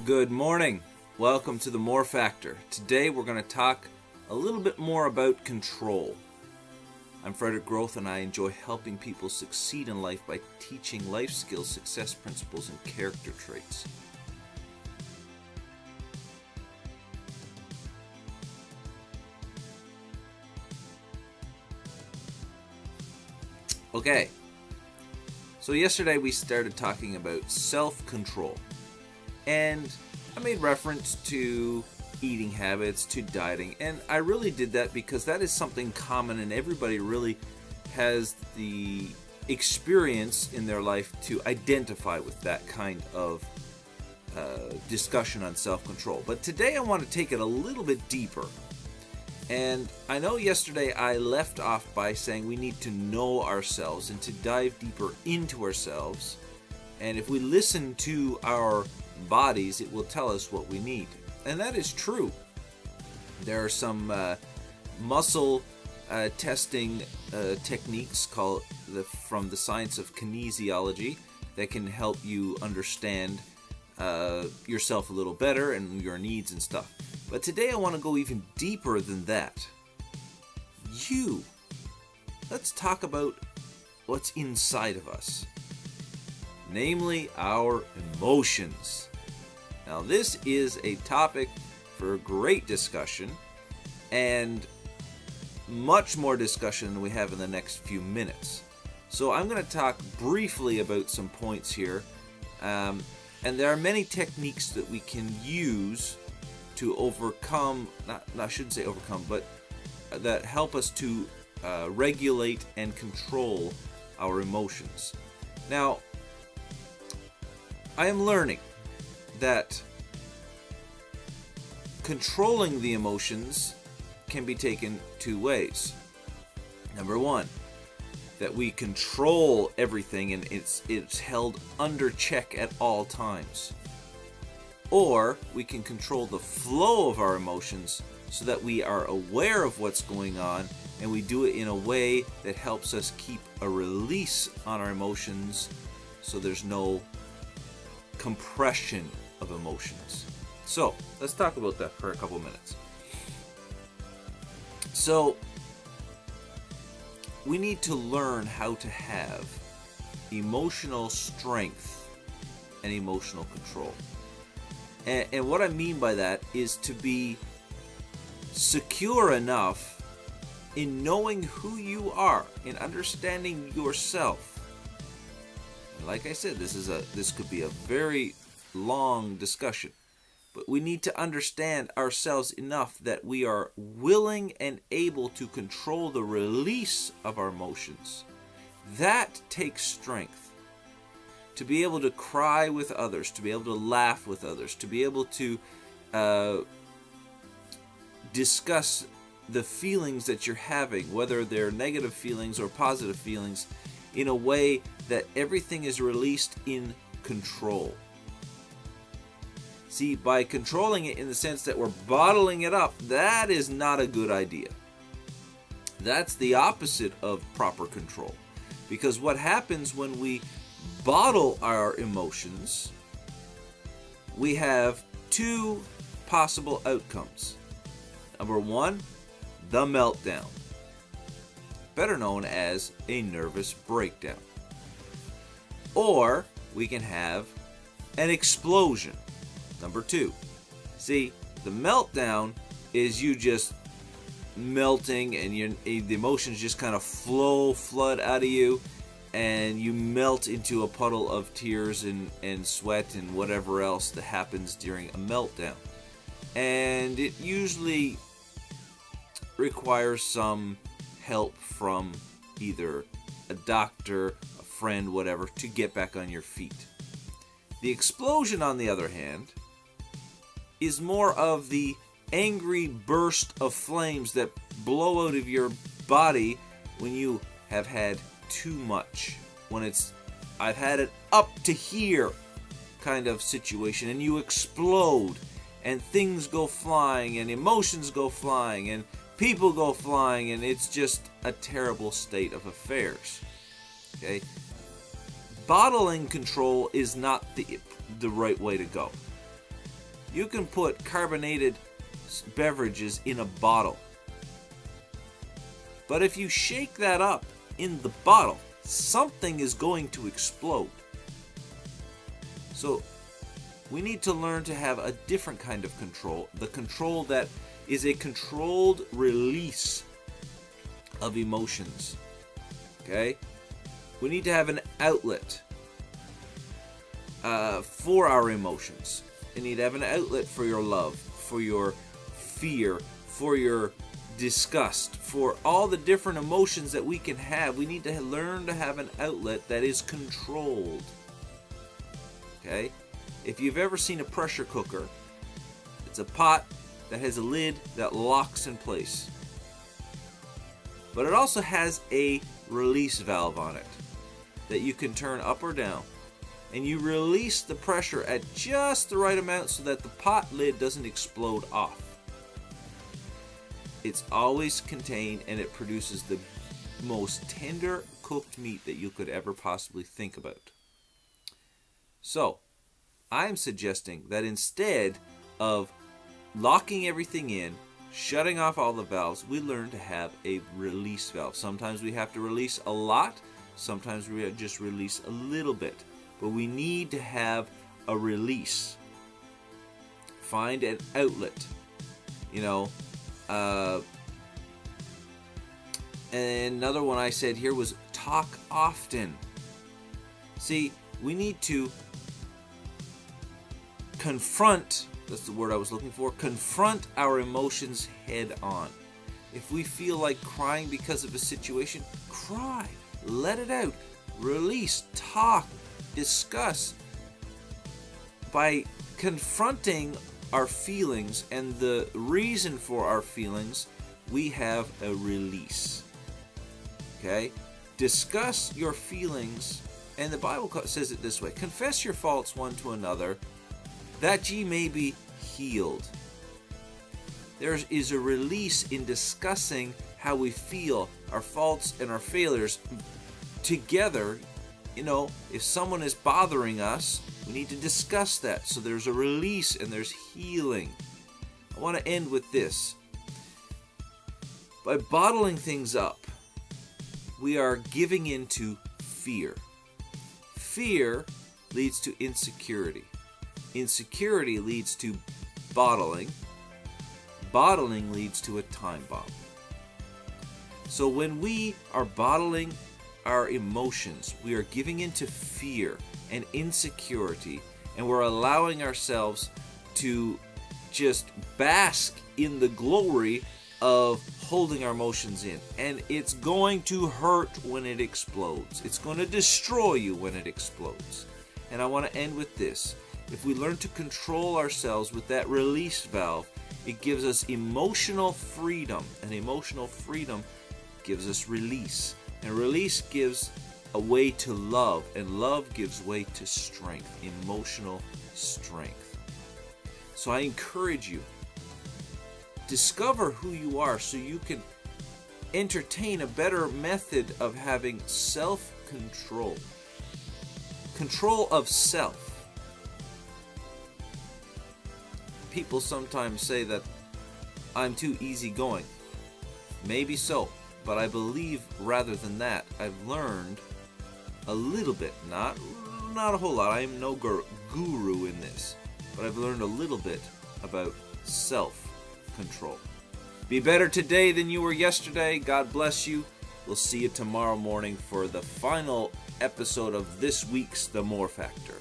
Good morning. Welcome to the More Factor. Today we're going to talk a little bit more about control. I'm Frederick Groth and I enjoy helping people succeed in life by teaching life skills, success principles, and character traits. Okay, so yesterday we started talking about self-control. And I made reference to eating habits, to dieting, and I really did that because that is something common and everybody really has the experience in their life to identify with that kind of discussion on self-control. But today I want to take it a little bit deeper. And I know yesterday I left off by saying we need to know ourselves and to dive deeper into ourselves. And if we listen to our bodies, it will tell us what we need. And that is true. There are some muscle testing techniques from the science of kinesiology that can help you understand yourself a little better and your needs and stuff. But today I want to go even deeper than that. Let's talk about what's inside of us. Namely, our emotions. Now, this is a topic for great discussion and much more discussion than we have in the next few minutes. So I'm going to talk briefly about some points here. And there are many techniques that we can use to overcome, I shouldn't say overcome, but that help us to regulate and control our emotions. Now, I am learning that controlling the emotions can be taken two ways. Number one, that we control everything and it's held under check at all times. Or we can control the flow of our emotions so that we are aware of what's going on and we do it in a way that helps us keep a release on our emotions so there's no compression of emotions. So let's talk about that for a couple minutes. So we need to learn how to have emotional strength and emotional control. And what I mean by that is to be secure enough in knowing who you are, in understanding yourself. And like I said, this could be a very long discussion, but we need to understand ourselves enough that we are willing and able to control the release of our emotions. That takes strength. To be able to cry with others, to be able to laugh with others, to be able to discuss the feelings that you're having, whether they're negative feelings or positive feelings, in a way that everything is released in control. See, by controlling it in the sense that we're bottling it up, that is not a good idea. That's the opposite of proper control. Because what happens when we bottle our emotions, we have two possible outcomes. Number one, the meltdown, better known as a nervous breakdown. Or we can have an explosion. Number two. See, the meltdown is you just melting and the emotions just kind of flood out of you, and you melt into a puddle of tears and sweat and whatever else that happens during a meltdown. And it usually requires some help from either a doctor, a friend, whatever, to get back on your feet. The explosion, on the other hand, is more of the angry burst of flames that blow out of your body when you have had too much, when it's I've had it up to here kind of situation, and you explode and things go flying and emotions go flying and people go flying, and it's just a terrible state of affairs. Okay, bottling control is not the right way to go. You can put carbonated beverages in a bottle. But if you shake that up in the bottle, something is going to explode. So we need to learn to have a different kind of control. The control that is a controlled release of emotions. Okay? We need to have an outlet for our emotions. You need to have an outlet for your love, for your fear, for your disgust, for all the different emotions that we can have. We need to learn to have an outlet that is controlled. Okay? If you've ever seen a pressure cooker, it's a pot that has a lid that locks in place. But it also has a release valve on it that you can turn up or down. And you release the pressure at just the right amount so that the pot lid doesn't explode off. It's always contained, and it produces the most tender cooked meat that you could ever possibly think about. So, I'm suggesting that instead of locking everything in, shutting off all the valves, we learn to have a release valve. Sometimes we have to release a lot, sometimes we just release a little bit. But we need to have a release. Find an outlet. And another one I said here was talk often. See, we need to confront, that's the word I was looking for, confront our emotions head on. If we feel like crying because of a situation, cry. Let it out. Release. Talk. Discuss. By confronting our feelings and the reason for our feelings, we have a release. Okay? Discuss your feelings, and the Bible says it this way: confess your faults one to another, that ye may be healed. There is a release in discussing how we feel, our faults and our failures together. If someone is bothering us, we need to discuss that. So there's a release and there's healing. I want to end with this. By bottling things up, we are giving into fear. Fear leads to insecurity. Insecurity leads to bottling. Bottling leads to a time bomb. So when we are bottling our emotions, we are giving into fear and insecurity, and we're allowing ourselves to just bask in the glory of holding our emotions in. And it's going to hurt when it explodes. It's going to destroy you when it explodes. And I want to end with this. If we learn to control ourselves with that release valve, it gives us emotional freedom, and emotional freedom gives us release. And release gives a way to love, and love gives way to strength, emotional strength. So I encourage you, discover who you are so you can entertain a better method of having self-control. Control of self. People sometimes say that I'm too easygoing. Maybe so. But I believe rather than that, I've learned a little bit, not a whole lot. I am no guru in this, but I've learned a little bit about self-control. Be better today than you were yesterday. God bless you. We'll see you tomorrow morning for the final episode of this week's The More Factor.